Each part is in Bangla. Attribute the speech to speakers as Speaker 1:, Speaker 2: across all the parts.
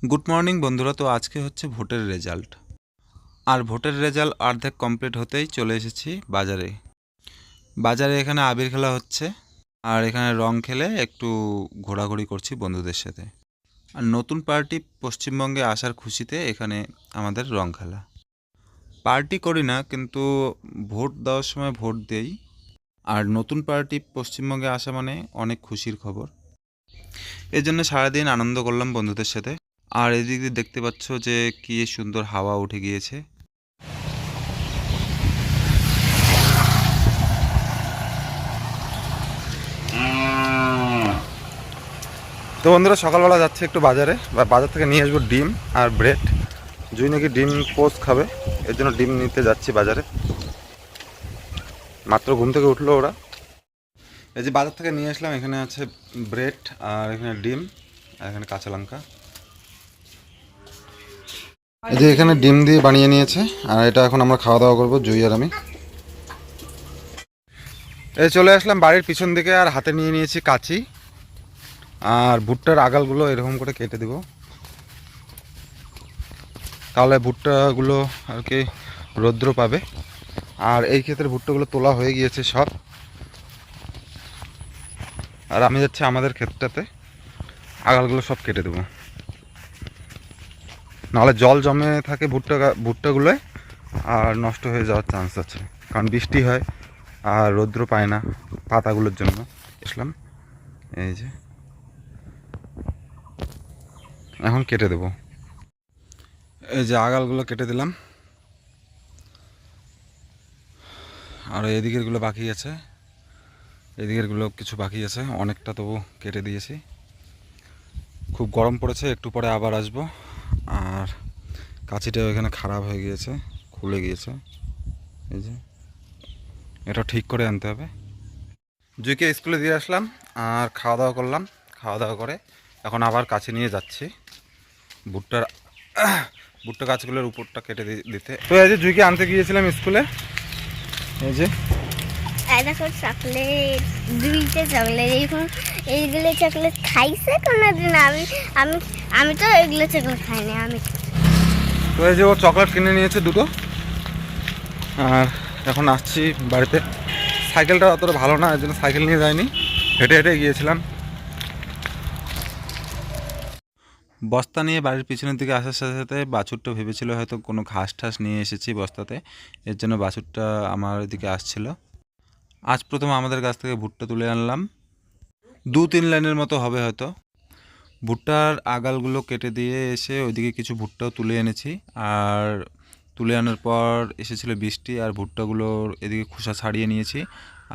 Speaker 1: গুড মর্নিং বন্ধুরা। তো আজকে হচ্ছে ভোটের রেজাল্ট, আর ভোটের রেজাল্ট অর্ধেক কমপ্লিট হতেই চলে এসেছি বাজারে। এখানে আবির খেলা হচ্ছে, আর এখানে রং খেলে একটু ঘোরাঘুরি করছি বন্ধুদের সাথে। আর নতুন পার্টি পশ্চিমবঙ্গে আসার খুশিতে এখানে আমাদের রং খেলা। পার্টি করি না, কিন্তু ভোট দেওয়ার সময় ভোট দেই। আর নতুন পার্টি পশ্চিমবঙ্গে আসা মানে অনেক খুশির খবর। এই জন্য সারাদিন আনন্দ করলাম বন্ধুদের সাথে। আর এদিক দিয়ে দেখতে পাচ্ছ যে কি সুন্দর হাওয়া উঠে গিয়েছে। তো বন্ধুরা, সকালবেলা যাচ্ছে একটু বাজারে, বা বাজার থেকে নিয়ে আসবো ডিম আর ব্রেড। জুই নাকি ডিম পোস্ট খাবে, এর জন্য ডিম নিতে যাচ্ছি বাজারে। মাত্র ঘুম থেকে উঠলো ওরা। এই যে বাজার থেকে নিয়ে আসলাম, এখানে আছে ব্রেড, আর এখানে ডিম, আর এখানে কাঁচা লঙ্কা। এই যে এখানে ডিম দিয়ে বানিয়ে নিয়েছে, আর এটা এখন আমরা খাওয়া দাওয়া করবো জুই আর আমি। এই চলে আসলাম বাড়ির পিছন দিকে, আর হাতে নিয়ে নিয়েছি কাঁচি, আর ভুট্টার আগালগুলো এরকম করে কেটে দিব, তাহলে ভুট্টাগুলো আর কি রৌদ্র পাবে। আর এই ক্ষেত্রে ভুট্টাগুলো তোলা হয়ে গিয়েছে সব, আর আমি যাচ্ছি আমাদের ক্ষেতটাতে আগালগুলো সব কেটে দেবো, নাহলে জল জমে থাকে ভুট্টাগুলোয়, আর নষ্ট হয়ে যাওয়ার চান্স আছে, কারণ বৃষ্টি হয় আর রৌদ্র পায় না পাতাগুলোর জন্য। আসলাম, এই যে এখন কেটে দেবো। এই যে আগালগুলো কেটে দিলাম, আর এদিকেরগুলো বাকি আছে, এদিকেরগুলো কিছু বাকি আছে, অনেকটা তবু কেটে দিয়েছি। খুব গরম পড়েছে, একটু পরে আবার আসবো। আর কাঁচিটাও এখানে খারাপ হয়ে গিয়েছে, খুলে গিয়েছে, এই যে এটা ঠিক করে আনতে হবে। জুইকে স্কুলে দিয়ে আসলাম, আর খাওয়া দাওয়া করলাম। খাওয়া দাওয়া করে এখন আবার কাছে নিয়ে যাচ্ছি ভুট্টা গাছগুলোর উপরটা কেটে দিতে। তো এই যে জুইকে আনতে গিয়েছিলাম স্কুলে, এই যে
Speaker 2: দেখো চকলেট, দুইটা চকলেট। এইগুলো চকলেট খাইছে কোনোদিন? আমি আমি তো এগুলো চকলেট খাইনি।
Speaker 1: তো এই যে ও চকলেট কিনে নিয়েছে দুটো, আর এখন আসছি বাড়িতে। সাইকেলটা অতটা ভালো না, এর জন্য সাইকেল নিয়ে যাইনি, হেঁটে হেঁটে গিয়েছিলাম। বস্তা নিয়ে বাড়ির পিছনের দিকে আসার সাথে সাথে বাছুরটা ভেবেছিল হয়তো কোনো ঘাস ঠাস নিয়ে এসেছি বস্তাতে, এর জন্য বাছুরটা আমার দিকে আসছিল। আজ প্রথম আমাদের গাছ থেকে ভুট্টা তুলে আনলাম, 2-3 লাইনের মতো হবে হয়তো। ভুট্টার আগালগুলো কেটে দিয়ে এসে ওইদিকে কিছু ভুট্টাও তুলে এনেছি। আর তুলে আনার পর এসেছিলো বৃষ্টি, আর ভুট্টাগুলোর এদিকে খোসা ছাড়িয়ে নিয়েছি,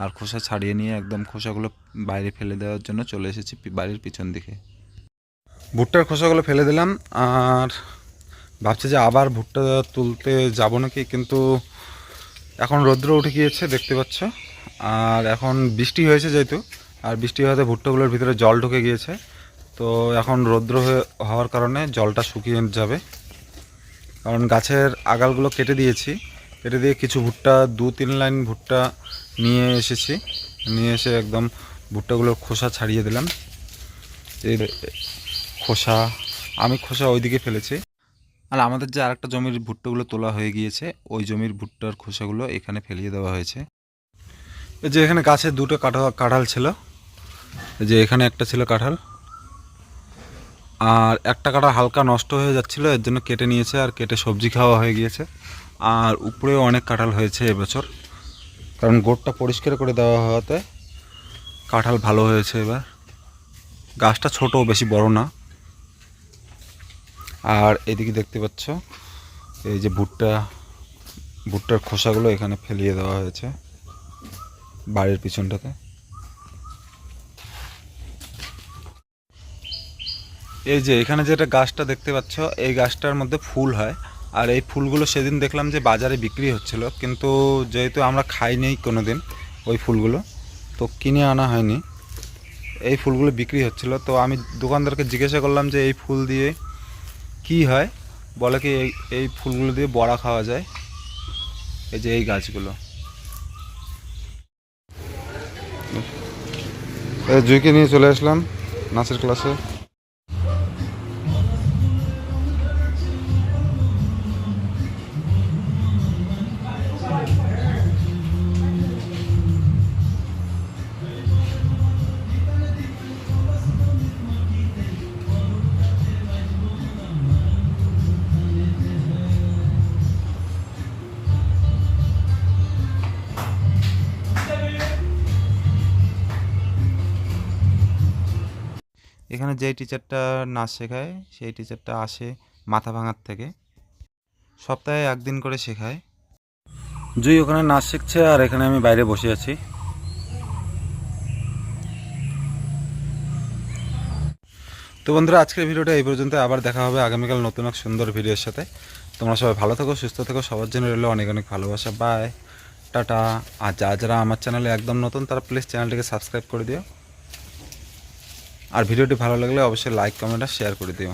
Speaker 1: আর খোসা ছাড়িয়ে নিয়ে একদম খোসাগুলো বাইরে ফেলে দেওয়ার জন্য চলে এসেছি বাড়ির পিছন দিকে। ভুট্টার খোসাগুলো ফেলে দিলাম, আর ভাবছি যে আবার ভুট্টা তুলতে যাব নাকি, কিন্তু এখন রৌদ্র উঠে গিয়েছে দেখতে পাচ্ছ, আর এখন বৃষ্টি হয়েছে যেহেতু, আর বৃষ্টি হওয়াতে ভুট্টাগুলোর ভিতরে জল ঢুকে গিয়েছে। তো এখন রৌদ্র হওয়ার কারণে জলটা শুকিয়ে যাবে, কারণ গাছের আগালগুলো কেটে দিয়েছি। কেটে দিয়ে কিছু ভুট্টা 2-3 লাইন ভুট্টা নিয়ে এসেছি, নিয়ে এসে একদম ভুট্টাগুলোর খোসা ছাড়িয়ে দিলাম। এই খোসা, আমি খোসা ওইদিকে ফেলেছি। আর আমাদের যে আরেকটা জমির ভুট্টাগুলো তোলা হয়ে গিয়েছে, ওই জমির ভুট্টার খোসাগুলো এখানে ফেলিয়ে দেওয়া হয়েছে। এই যে এখানে গাছে দুটো কাঁঠাল ছিল, এই যে এখানে একটা ছিল কাঁঠাল, আর একটা কাঁঠাল হালকা নষ্ট হয়ে যাচ্ছিল, এর জন্য কেটে নিয়েছে, আর কেটে সবজি খাওয়া হয়ে গিয়েছে। আর উপরেও অনেক কাঁঠাল হয়েছে এবছর, কারণ গোড়টা পরিষ্কার করে দেওয়া হওয়াতে কাঁঠাল ভালো হয়েছে এবার। গাছটা ছোট, বেশি বড় না। আর এদিকে দেখতে পাচ্ছ এই যে ভুট্টার খোসাগুলো এখানে ফেলিয়ে দেওয়া হয়েছে বাড়ির পিছনটাতে। এই যে এখানে যেটা গাছটা দেখতে পাচ্ছ, এই গাছটার মধ্যে ফুল হয়, আর এই ফুলগুলো সেদিন দেখলাম যে বাজারে বিক্রি হচ্ছিল, কিন্তু যেহেতু আমরা খাইনি কোনো দিন ওই ফুলগুলো, তো কিনে আনা হয়নি। এই ফুলগুলো বিক্রি হচ্ছিল, তো আমি দোকানদারকে জিজ্ঞাসা করলাম যে এই ফুল দিয়ে কি হয়, বলে কি এই ফুলগুলো দিয়ে বড়া খাওয়া যায়। এই যে এই গাছগুলো, জুইকে নিয়ে চলে আসলাম নাচের ক্লাসে। এখানে যেই টিচারটা নাচ শেখায় সেই টিচারটা আসে মাথা ভাঙার থেকে, সপ্তাহে একদিন করে শেখায়। জুই ওখানে নাচ শিখছে আর এখানে আমি বাইরে বসে আছি। তো বন্ধুরা, আজকের ভিডিওটা এই পর্যন্ত। আবার দেখা হবে আগামীকাল নতুন এক সুন্দর ভিডিওর সাথে। তোমরা সবাই ভালো থেকো, সুস্থ থেকো, সবার জন্য রইলো অনেক অনেক ভালোবাসা। By, tata. আর যারা আমার চ্যানেলে একদম নতুন তারা প্লিজ চ্যানেলটিকে সাবস্ক্রাইব করে দিও, আর ভিডিওটি ভালো লাগলে অবশ্যই লাইক, কমেন্ট আর শেয়ার করে দিও।